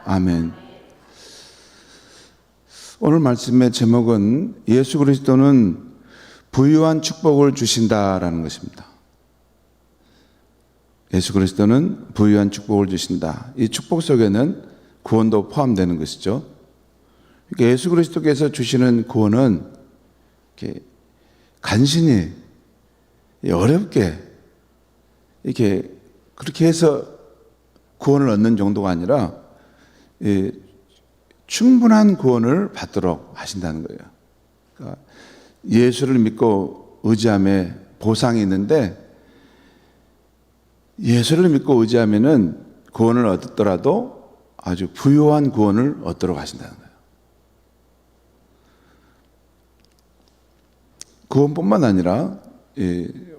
아멘. 오늘 말씀의 제목은 예수 그리스도는 부유한 축복을 주신다라는 것입니다. 예수 그리스도는 부유한 축복을 주신다. 이 축복 속에는 구원도 포함되는 것이죠. 그러니까 예수 그리스도께서 주시는 구원은 이렇게 간신히 어렵게 이렇게 그렇게 해서 구원을 얻는 정도가 아니라 충분한 구원을 받도록 하신다는 거예요. 그러니까 예수를 믿고 의지함에 보상이 있는데 예수를 믿고 의지하면은 구원을 얻더라도 아주 부유한 구원을 얻도록 하신다는 거예요. 구원뿐만 아니라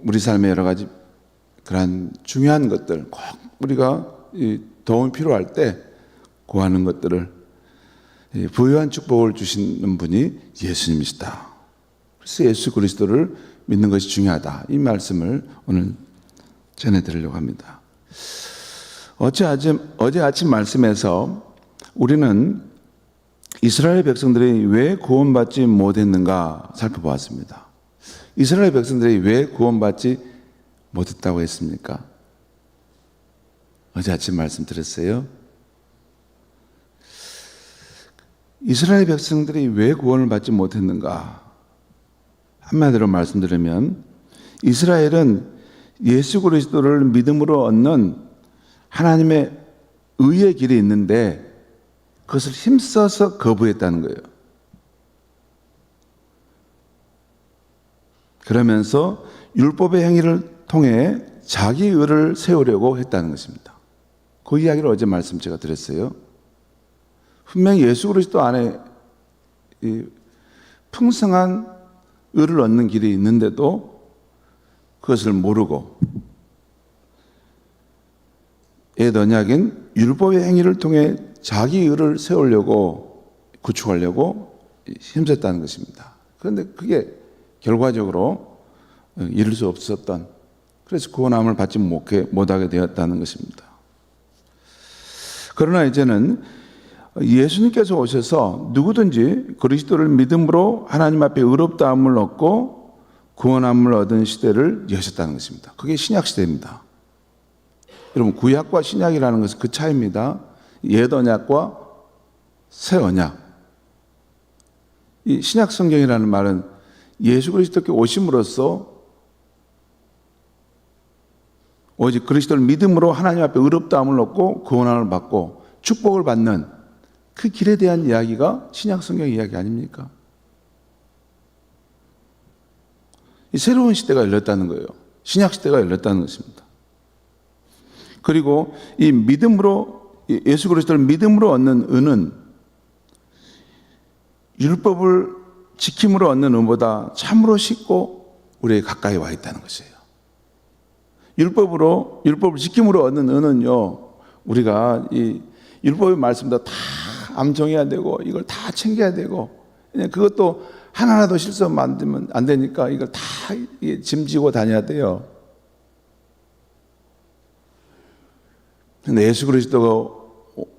우리 삶의 여러 가지 그러한 중요한 것들 꼭 우리가 도움이 필요할 때 구하는 것들을 부유한 축복을 주시는 분이 예수님이시다. 그래서 예수 그리스도를 믿는 것이 중요하다. 이 말씀을 오늘 전해드리려고 합니다. 어제 아침 말씀에서 우리는 이스라엘 백성들이 왜 구원받지 못했는가 살펴보았습니다. 이스라엘 백성들이 왜 구원받지 못했다고 했습니까? 어제 아침 말씀드렸어요. 이스라엘 백성들이 왜 구원을 받지 못했는가? 한마디로 말씀드리면 이스라엘은 예수 그리스도를 믿음으로 얻는 하나님의 의의 길이 있는데 그것을 힘써서 거부했다는 거예요. 그러면서 율법의 행위를 통해 자기 의를 세우려고 했다는 것입니다. 그 이야기를 어제 말씀 제가 드렸어요. 분명히 예수 그리스도 안에 풍성한 의를 얻는 길이 있는데도 그것을 모르고 옛 언약인 율법의 행위를 통해 자기 의를 세우려고 구축하려고 힘썼다는 것입니다. 그런데 그게 결과적으로 이룰 수 없었던, 그래서 구원함을 받지 못하게 되었다는 것입니다. 그러나 이제는 예수님께서 오셔서 누구든지 그리스도를 믿음으로 하나님 앞에 의롭다함을 얻고 구원함을 얻은 시대를 여셨다는 것입니다. 그게 신약 시대입니다. 여러분, 구약과 신약이라는 것은 그 차이입니다. 옛 언약과 새 언약. 이 신약 성경이라는 말은 예수 그리스도께 오심으로써 오직 그리스도를 믿음으로 하나님 앞에 의롭다함을 얻고 구원함을 받고 축복을 받는 그 길에 대한 이야기가 신약 성경 이야기 아닙니까? 이 새로운 시대가 열렸다는 거예요. 신약 시대가 열렸다는 것입니다. 그리고 이 믿음으로 예수 그리스도를 믿음으로 얻는 은은 율법을 지킴으로 얻는 은보다 참으로 쉽고 우리에게 가까이 와 있다는 것이에요. 율법을 지킴으로 얻는 은은요, 우리가 이 율법의 말씀도 다 암송해야 되고 이걸 다 챙겨야 되고 그것도 하나라도 실수 만들면 안 되니까 이걸 다 짐지고 다녀야 돼요. 근데 예수 그리스도가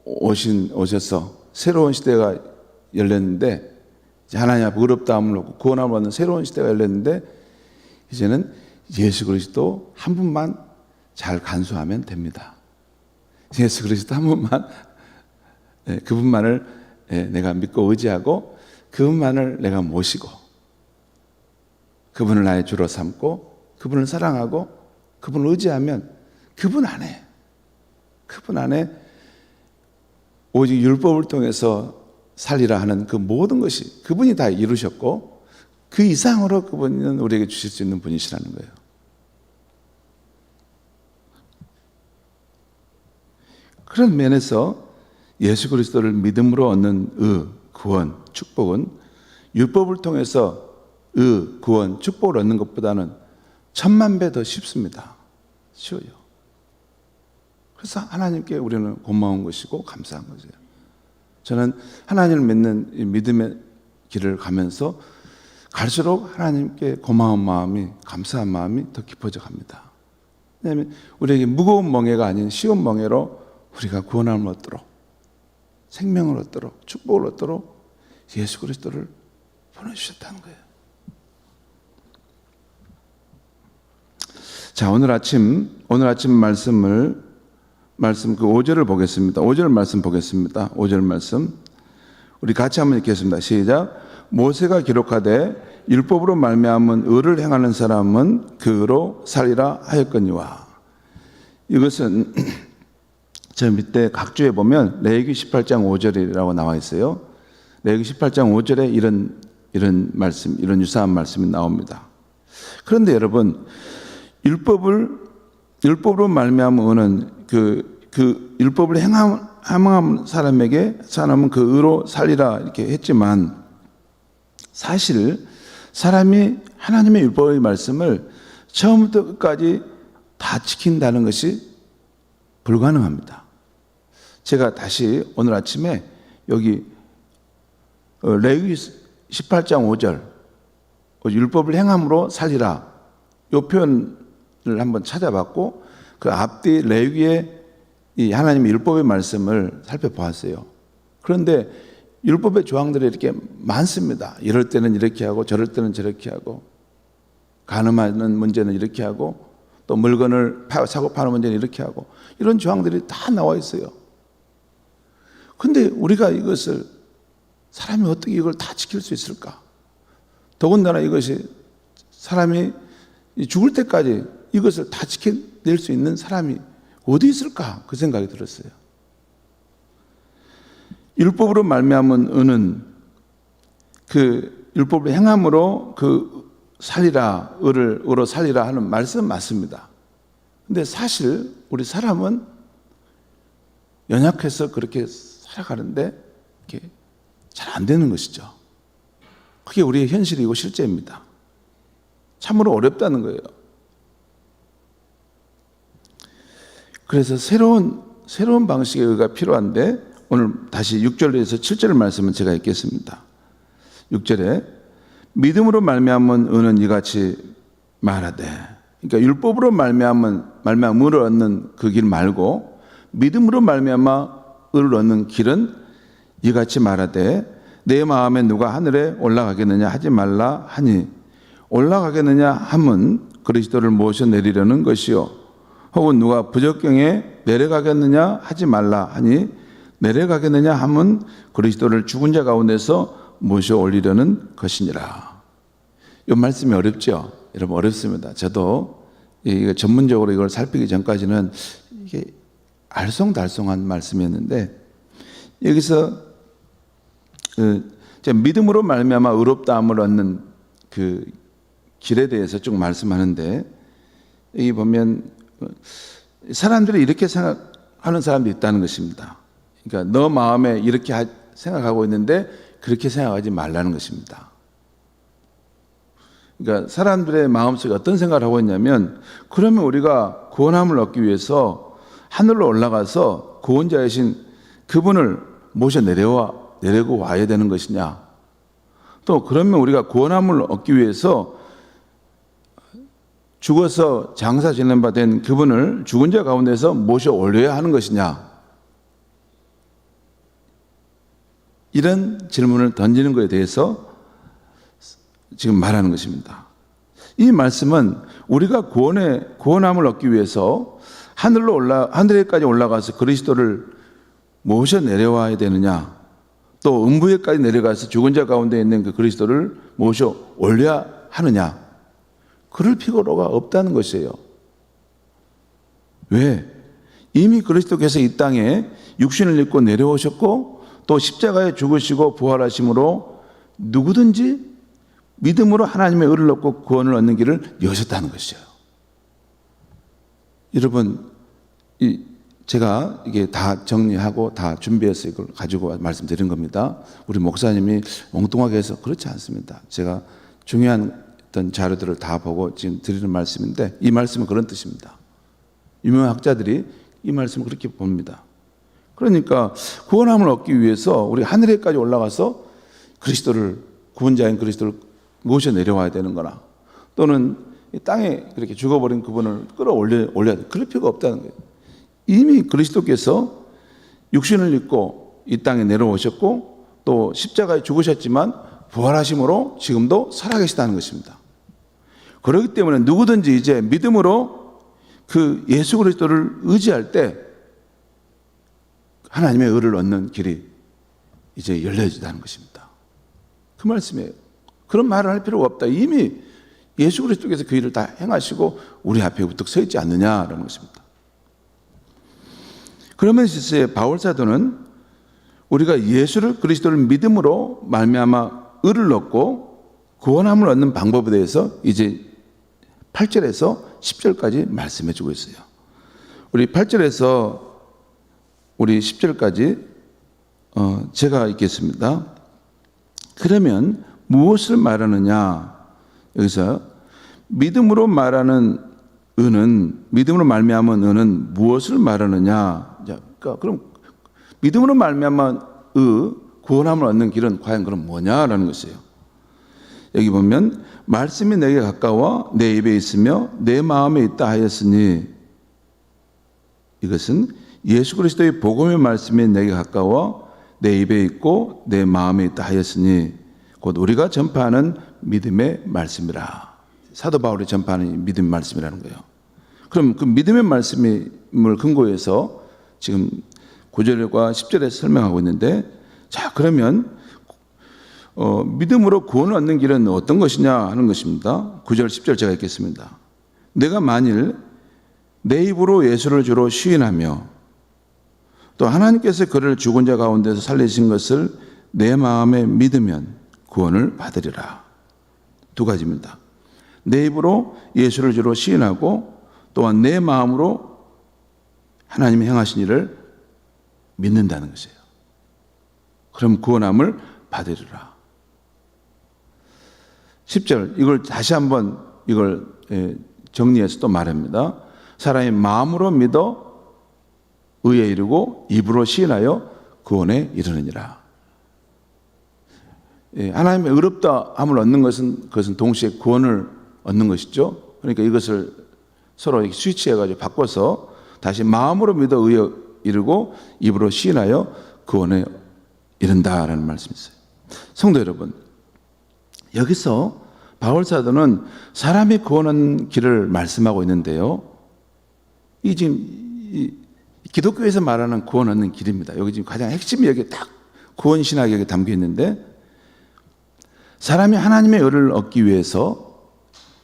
오셔서 새로운 시대가 열렸는데 하나님 앞에 의롭다함을 얻고 구원함을 얻는 새로운 시대가 열렸는데 이제는 예수 그리스도 한 분만 잘 간수하면 됩니다. 예수 그리스도 한 분만, 그분만을 내가 믿고 의지하고 그분만을 내가 모시고 그분을 나의 주로 삼고 그분을 사랑하고 그분을 의지하면 그분 안에 오직 율법을 통해서 살리라 하는 그 모든 것이 그분이 다 이루셨고 그 이상으로 그분은 우리에게 주실 수 있는 분이시라는 거예요. 그런 면에서 예수 그리스도를 믿음으로 얻는 구원, 축복은 율법을 통해서 구원, 축복을 얻는 것보다는 1000만 배 더 쉽습니다. 쉬워요. 그래서 하나님께 우리는 고마운 것이고 감사한 것이에요. 저는 하나님을 믿는 이 믿음의 길을 가면서 갈수록 하나님께 고마운 마음이, 감사한 마음이 더 깊어져 갑니다. 왜냐하면 우리에게 무거운 멍에가 아닌 쉬운 멍에로 우리가 구원함을 얻도록 생명을 얻도록, 축복을 얻도록 예수 그리스도를 보내주셨다는 거예요. 자, 오늘 아침 말씀 그 5절을 보겠습니다. 5절 말씀 보겠습니다. 5절 말씀. 우리 같이 한번 읽겠습니다. 시작. 모세가 기록하되 율법으로 말미암은 의를 행하는 사람은 그 의로 살리라 하였거니와. 이것은 저 밑에 각주에 보면 레위기 18장 5절이라고 나와 있어요. 레위기 18장 5절에 이런 말씀, 이런 유사한 말씀이 나옵니다. 그런데 여러분, 율법으로 말미암은 의는 그 율법을 행하는 사람은 그 의로 살리라 이렇게 했지만, 사실 사람이 하나님의 율법의 말씀을 처음부터 끝까지 다 지킨다는 것이 불가능합니다. 제가 다시 오늘 아침에 여기 레위기 18장 5절 율법을 행함으로 살리라 이 표현을 한번 찾아봤고, 그 앞뒤 레위기의 이 하나님의 율법의 말씀을 살펴보았어요. 그런데 율법의 조항들이 이렇게 많습니다. 이럴 때는 이렇게 하고 저럴 때는 저렇게 하고, 간음하는 문제는 이렇게 하고, 또 물건을 사고 파는 문제는 이렇게 하고, 이런 조항들이 다 나와 있어요. 근데 우리가 이것을, 사람이 어떻게 이걸 다 지킬 수 있을까? 더군다나 이것이 사람이 죽을 때까지 이것을 다 지켜낼 수 있는 사람이 어디 있을까? 그 생각이 들었어요. 율법으로 말미암은 의는 그 율법을 행함으로 그 살리라, 의로 살리라 하는 말씀 맞습니다. 근데 사실 우리 사람은 연약해서 그렇게 살아가는데 이게 잘 안 되는 것이죠. 그게 우리의 현실이고 실제입니다. 참으로 어렵다는 거예요. 그래서 새로운 방식의 의가 필요한데, 오늘 다시 6절에서 7절 말씀은 제가 읽겠습니다. 6절에 믿음으로 말미암은 의는 이같이 말하되, 그러니까 율법으로 말미암은 의를 얻는 그 길 말고 믿음으로 말미암아 의를 얻는 길은 이같이 말하되, 내 마음에 누가 하늘에 올라가겠느냐 하지 말라 하니, 올라가겠느냐 함은 그리스도를 모셔 내리려는 것이요, 혹은 누가 부적경에 내려가겠느냐 하지 말라 하니, 내려가겠느냐 함은 그리스도를 죽은 자 가운데서 모셔 올리려는 것이니라. 이 말씀이 어렵죠? 여러분, 어렵습니다. 저도 이거 전문적으로 이걸 살피기 전까지는 이게 알쏭달쏭한 말씀이었는데, 여기서 믿음으로 말미암아 의롭다함을 얻는 그 길에 대해서 쭉 말씀하는데, 여기 보면 사람들이 이렇게 생각하는 사람도 있다는 것입니다. 그러니까 너 마음에 이렇게 생각하고 있는데 그렇게 생각하지 말라는 것입니다. 그러니까 사람들의 마음속에 어떤 생각을 하고 있냐면, 그러면 우리가 구원함을 얻기 위해서 하늘로 올라가서 구원자이신 그분을 모셔 내려고 와야 되는 것이냐, 또 그러면 우리가 구원함을 얻기 위해서 죽어서 장사 지낸 바 된 그분을 죽은 자 가운데서 모셔 올려야 하는 것이냐, 이런 질문을 던지는 것에 대해서 지금 말하는 것입니다. 이 말씀은 우리가 구원함을 얻기 위해서 하늘에까지 올라가서 그리스도를 모셔 내려와야 되느냐, 또 음부에까지 내려가서 죽은 자 가운데 있는 그 그리스도를 모셔 올려야 하느냐, 그럴 필요가 없다는 것이에요. 왜? 이미 그리스도께서 이 땅에 육신을 입고 내려오셨고, 또 십자가에 죽으시고 부활하심으로 누구든지 믿음으로 하나님의 의를 얻고 구원을 얻는 길을 여셨다는 것이에요. 여러분, 제가 이게 다 정리하고 다 준비해서 이걸 가지고 말씀드린 겁니다. 우리 목사님이 엉뚱하게 해서 그렇지 않습니다. 제가 중요한 어떤 자료들을 다 보고 지금 드리는 말씀인데, 이 말씀은 그런 뜻입니다. 유명한 학자들이 이 말씀을 그렇게 봅니다. 그러니까 구원함을 얻기 위해서 우리 하늘에까지 올라가서 그리스도를, 구원자인 그리스도를 모셔 내려와야 되는 거나, 또는 이 땅에 그렇게 죽어버린 그분을 끌어올려야 돼. 그럴 필요가 없다는 거예요. 이미 그리스도께서 육신을 입고 이 땅에 내려오셨고 또 십자가에 죽으셨지만 부활하심으로 지금도 살아계시다는 것입니다. 그렇기 때문에 누구든지 이제 믿음으로 그 예수 그리스도를 의지할 때 하나님의 의를 얻는 길이 이제 열려진다는 것입니다. 그 말씀이에요. 그런 말을 할 필요가 없다. 이미 예수 그리스도께서 그 일을 다 행하시고 우리 앞에 우뚝 서 있지 않느냐라는 것입니다. 그러면서 이제 바울 사도는 우리가 예수를 그리스도를 믿음으로 말미암아 의를 얻고 구원함을 얻는 방법에 대해서 이제 8절에서 10절까지 말씀해 주고 있어요. 우리 8절에서 우리 10절까지 제가 읽겠습니다. 그러면 무엇을 말하느냐? 여기서 믿음으로 말하는 의는, 믿음으로 말미암은 의는 무엇을 말하느냐? 그러니까 그럼 믿음으로 말미암은 의, 구원함을 얻는 길은 과연 그럼 뭐냐라는 것이에요. 여기 보면 말씀이 내게 가까워 내 입에 있으며 내 마음에 있다 하였으니, 이것은 예수 그리스도의 복음의 말씀이 내게 가까워 내 입에 있고 내 마음에 있다 하였으니 곧 우리가 전파하는 믿음의 말씀이라. 사도 바울이 전파하는 믿음의 말씀이라는 거예요. 그럼 그 믿음의 말씀을 근거해서 지금 9절과 10절에 설명하고 있는데, 자 그러면 믿음으로 구원을 얻는 길은 어떤 것이냐 하는 것입니다. 9절 10절 제가 읽겠습니다. 내가 만일 내 입으로 예수를 주로 시인하며 또 하나님께서 그를 죽은 자 가운데서 살리신 것을 내 마음에 믿으면 구원을 받으리라. 두 가지입니다. 내 입으로 예수를 주로 시인하고 또한 내 마음으로 하나님이 행하신 일을 믿는다는 것이에요. 그럼 구원함을 받으리라. 10절 이걸 다시 한번 이걸 정리해서 또 말합니다. 사람이 마음으로 믿어 의에 이르고 입으로 시인하여 구원에 이르느니라. 하나님의 의롭다함을 얻는 것은 그것은 동시에 구원을 얻는 것이죠. 그러니까 이것을 서로 스위치해가지고 바꿔서 다시 마음으로 믿어 의에 이르고 입으로 시인하여 구원에 이른다라는 말씀이 있어요. 성도 여러분, 여기서 바울 사도는 사람이 구원하는 길을 말씀하고 있는데요. 이 지금 기독교에서 말하는 구원 얻는 길입니다. 여기 지금 가장 핵심이 여기 딱 구원 신학이 여기 담겨 있는데, 사람이 하나님의 의를 얻기 위해서,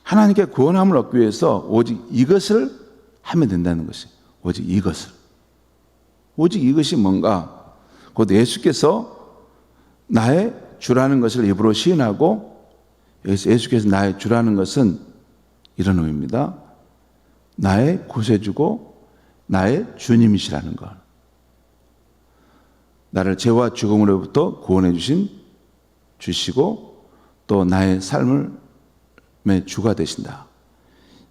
하나님께 구원함을 얻기 위해서 오직 이것을 하면 된다는 것이, 오직 이것을. 오직 이것이 뭔가? 곧 예수께서 나의 주라는 것을 입으로 시인하고, 여기서 예수께서 나의 주라는 것은 이런 의미입니다. 나의 구세주고 나의 주님이시라는 것. 나를 죄와 죽음으로부터 구원해 주시고 또 나의 삶의 주가 되신다.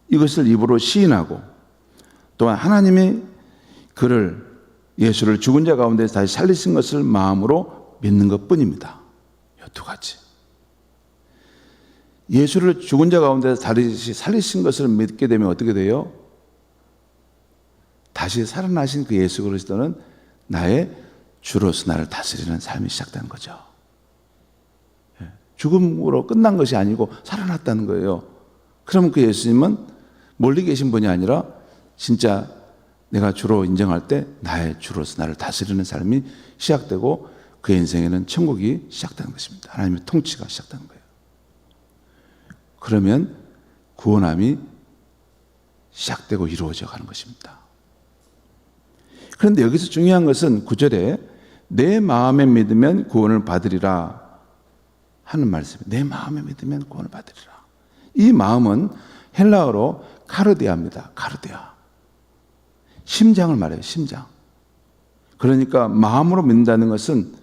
이것을 입으로 시인하고 또한 하나님이 그를, 예수를 죽은 자 가운데서 다시 살리신 것을 마음으로 믿는 것뿐입니다. 이 두 가지. 예수를 죽은 자 가운데서 다시 살리신 것을 믿게 되면 어떻게 돼요? 다시 살아나신 그 예수 그리스도는 나의 주로서 나를 다스리는 삶이 시작되는 거죠. 죽음으로 끝난 것이 아니고 살아났다는 거예요. 그러면 그 예수님은 멀리 계신 분이 아니라 진짜 내가 주로 인정할 때 나의 주로서 나를 다스리는 삶이 시작되고 그의 인생에는 천국이 시작되는 것입니다. 하나님의 통치가 시작되는 거예요. 그러면 구원함이 시작되고 이루어져 가는 것입니다. 그런데 여기서 중요한 것은 9절에 내 마음에 믿으면 구원을 받으리라 하는 말씀이에요. 내 마음에 믿으면 구원을 받으리라. 이 마음은 헬라어로 카르디아입니다. 카르디아. 심장을 말해요. 심장. 그러니까 마음으로 믿는다는 것은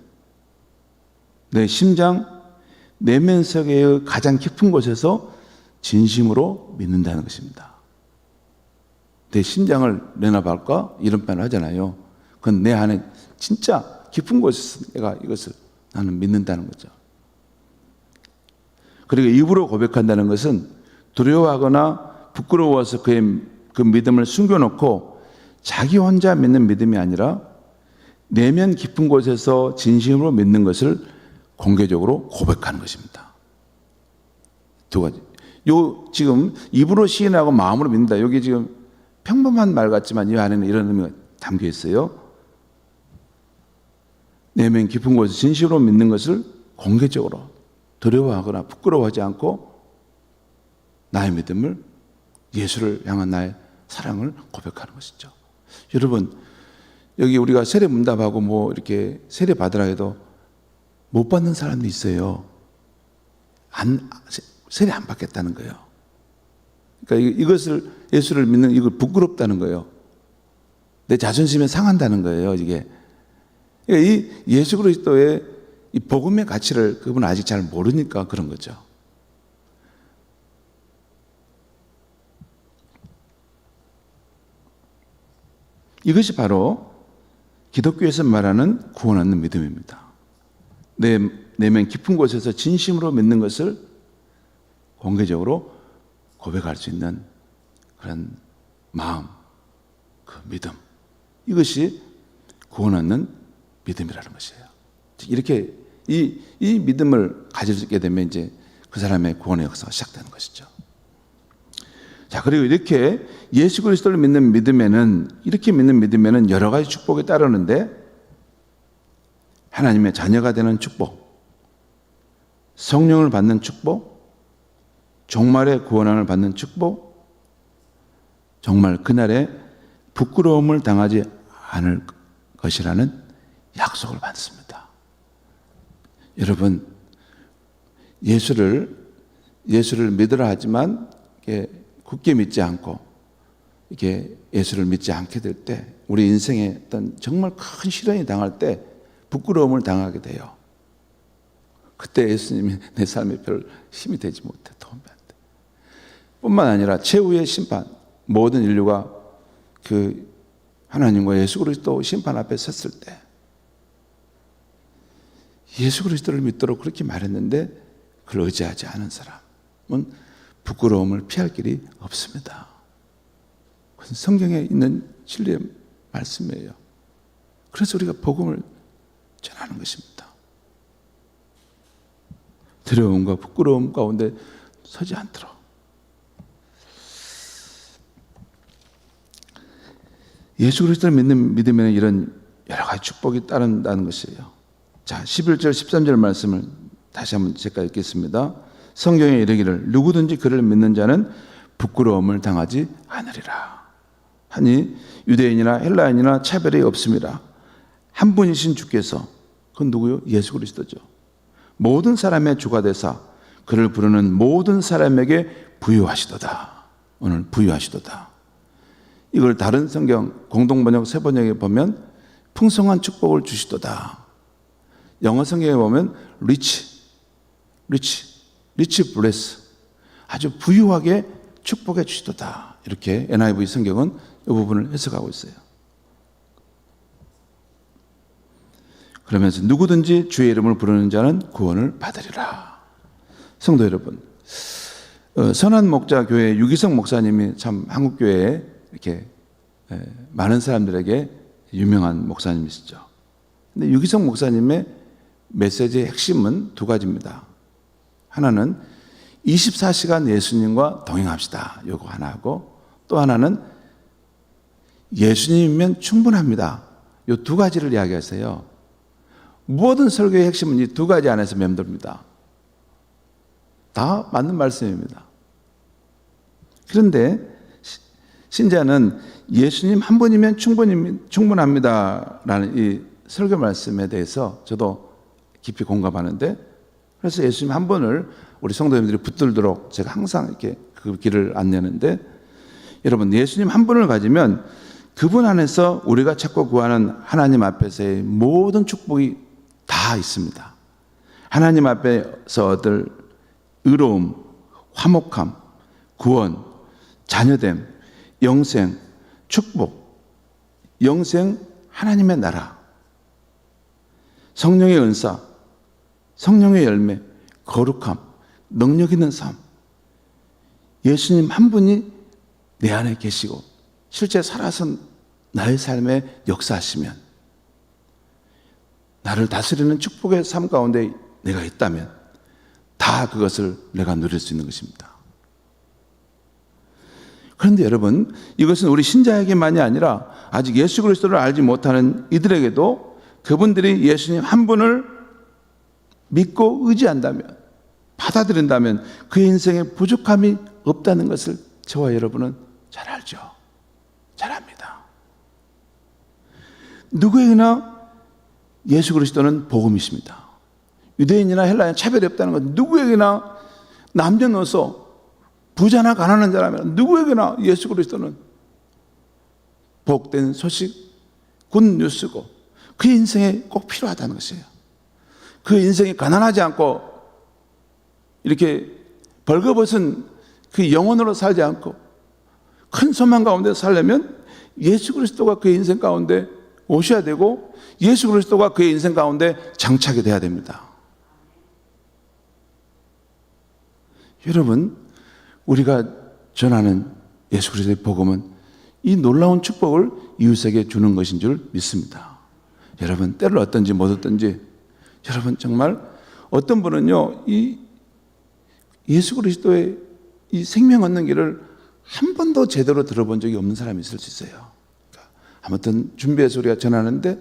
내 심장, 내면속의 가장 깊은 곳에서 진심으로 믿는다는 것입니다. 내 심장을 내놔볼까? 이런 말을 하잖아요. 그건 내 안에 진짜 깊은 곳에서 내가 이것을 나는 믿는다는 거죠. 그리고 입으로 고백한다는 것은 두려워하거나 부끄러워서 그 믿음을 숨겨놓고 자기 혼자 믿는 믿음이 아니라 내면 깊은 곳에서 진심으로 믿는 것을 공개적으로 고백하는 것입니다. 두 가지. 요 지금 입으로 시인하고 마음으로 믿는다. 여기 지금 평범한 말 같지만 이 안에는 이런 의미가 담겨 있어요. 내면 깊은 곳에서 진심으로 믿는 것을 공개적으로 두려워하거나 부끄러워하지 않고 나의 믿음을, 예수를 향한 나의 사랑을 고백하는 것이죠. 여러분, 여기 우리가 세례 문답하고 뭐 이렇게 세례 받으라 해도 못 받는 사람도 있어요. 세례 안 받겠다는 거예요. 그러니까 이것을, 예수를 믿는 이걸 부끄럽다는 거예요. 내 자존심에 상한다는 거예요, 이게. 그러니까 이 예수 그리스도의 이 복음의 가치를 그분은 아직 잘 모르니까 그런 거죠. 이것이 바로 기독교에서 말하는 구원 얻는 믿음입니다. 내면 깊은 곳에서 진심으로 믿는 것을 공개적으로 고백할 수 있는 그런 마음, 그 믿음. 이것이 구원 얻는 믿음이라는 것이에요. 이렇게 이 믿음을 가질 수 있게 되면 이제 그 사람의 구원의 역사가 시작되는 것이죠. 자, 그리고 이렇게 예수 그리스도를 믿는 믿음에는, 이렇게 믿는 믿음에는 여러 가지 축복이 따르는데, 하나님의 자녀가 되는 축복, 성령을 받는 축복, 종말의 구원함을 받는 축복, 정말 그날에 부끄러움을 당하지 않을 것이라는 약속을 받습니다. 여러분, 예수를 믿으라 하지만 굳게 믿지 않고 이렇게 예수를 믿지 않게 될 때, 우리 인생에 어떤 정말 큰 시련이 당할 때 부끄러움을 당하게 돼요. 그때 예수님이 내 삶에 별 힘이 되지 못해, 도움이 안 돼. 뿐만 아니라 최후의 심판, 모든 인류가 그 하나님과 예수 그리스도 심판 앞에 섰을 때 예수 그리스도를 믿도록 그렇게 말했는데 그걸 의지하지 않은 사람은 부끄러움을 피할 길이 없습니다. 그것은 성경에 있는 진리의 말씀이에요. 그래서 우리가 복음을 전하는 것입니다. 두려움과 부끄러움 가운데 서지 않도록. 예수 그리스도를 믿는 믿음에는 이런 여러 가지 축복이 따른다는 것이에요. 자, 11절 13절 말씀을 다시 한번 제가 읽겠습니다. 성경에 이르기를 누구든지 그를 믿는 자는 부끄러움을 당하지 않으리라 하니 유대인이나 헬라인이나 차별이 없습니다. 한 분이신 주께서, 그건 누구요? 예수 그리스도죠. 모든 사람의 주가 되사 그를 부르는 모든 사람에게 부유하시도다. 오늘 부유하시도다. 이걸 다른 성경 공동번역 세번역에 보면 풍성한 축복을 주시도다. 영어 성경에 보면 rich bless, 아주 부유하게 축복해 주시도다. 이렇게 NIV 성경은 이 부분을 해석하고 있어요. 그러면서 누구든지 주의 이름을 부르는 자는 구원을 받으리라. 성도 여러분, 선한 목자 교회 유기성 목사님이 참 한국 교회에 이렇게 많은 사람들에게 유명한 목사님이시죠. 근데 유기성 목사님의 메시지의 핵심은 두 가지입니다. 하나는 24시간 예수님과 동행합시다. 요거 하나고, 또 하나는 예수님이면 충분합니다. 요 두 가지를 이야기하세요. 모든 설교의 핵심은 이 두 가지 안에서 맴돌입니다. 다 맞는 말씀입니다. 그런데 신자는 예수님 한 분이면 충분합니다 라는 이 설교 말씀에 대해서 저도 깊이 공감하는데, 그래서 예수님 한 분을 우리 성도님들이 붙들도록 제가 항상 이렇게 그 길을 안내는데, 여러분, 예수님 한 분을 가지면 그분 안에서 우리가 찾고 구하는 하나님 앞에서의 모든 축복이 다 있습니다. 하나님 앞에서 얻을 의로움, 화목함, 구원, 자녀됨, 영생, 축복, 영생, 하나님의 나라, 성령의 은사, 성령의 열매, 거룩함, 능력 있는 삶. 예수님 한 분이 내 안에 계시고 실제 살아서 나의 삶에 역사하시면 나를 다스리는 축복의 삶 가운데 내가 있다면 다 그것을 내가 누릴 수 있는 것입니다. 그런데 여러분, 이것은 우리 신자에게만이 아니라 아직 예수 그리스도를 알지 못하는 이들에게도 그분들이 예수님 한 분을 믿고 의지한다면, 받아들인다면 그의 인생에 부족함이 없다는 것을 저와 여러분은 잘 알죠. 잘 압니다. 누구에게나 예수 그리스도는 복음이십니다. 유대인이나 헬라인 차별이 없다는 것, 누구에게나 남녀노소 부자나 가난한 자라면 누구에게나 예수 그리스도는 복된 소식, 굿 뉴스고 그 인생에 꼭 필요하다는 것이에요. 그 인생이 가난하지 않고 이렇게 벌거벗은 그 영혼으로 살지 않고 큰 소망 가운데 살려면 예수 그리스도가 그의 인생 가운데 오셔야 되고 예수 그리스도가 그의 인생 가운데 장착이 돼야 됩니다. 여러분, 우리가 전하는 예수 그리스도의 복음은 이 놀라운 축복을 이웃에게 주는 것인 줄 믿습니다. 여러분, 때를 어떤지 못 어떤지, 여러분 정말 어떤 분은요, 이 예수 그리스도의 이 생명 얻는 길을 한 번도 제대로 들어본 적이 없는 사람이 있을 수 있어요. 아무튼 준비해서 우리가 전하는데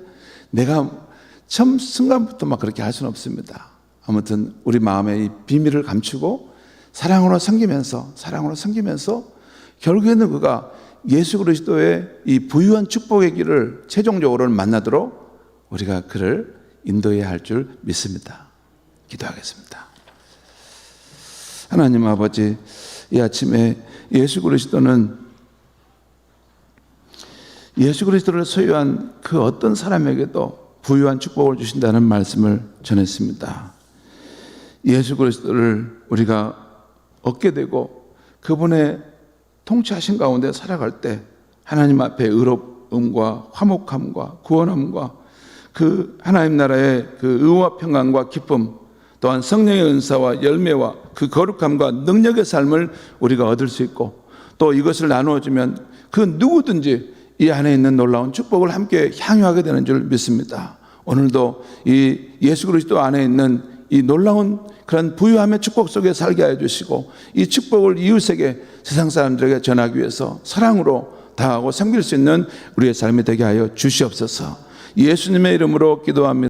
내가 처음 순간부터 막 그렇게 할 수는 없습니다. 아무튼 우리 마음의 이 비밀을 감추고 사랑으로 섬기면서 결국에는 그가 예수 그리스도의 이 부유한 축복의 길을 최종적으로는 만나도록 우리가 그를 인도해야 할 줄 믿습니다. 기도하겠습니다. 하나님 아버지, 이 아침에 예수 그리스도를 소유한 그 어떤 사람에게도 부유한 축복을 주신다는 말씀을 전했습니다. 예수 그리스도를 우리가 얻게 되고 그분의 통치하신 가운데 살아갈 때 하나님 앞에 의롭음과 화목함과 구원함과 그 하나님 나라의 그 의와 평안과 기쁨, 또한 성령의 은사와 열매와 그 거룩함과 능력의 삶을 우리가 얻을 수 있고, 또 이것을 나누어주면 그 누구든지 이 안에 있는 놀라운 축복을 함께 향유하게 되는 줄 믿습니다. 오늘도 이 예수 그리스도 안에 있는 이 놀라운 그런 부유함의 축복 속에 살게 해 주시고, 이 축복을 이웃에게, 세상 사람들에게 전하기 위해서 사랑으로 다하고 섬길 수 있는 우리의 삶이 되게 하여 주시옵소서. 예수님의 이름으로 기도합니다.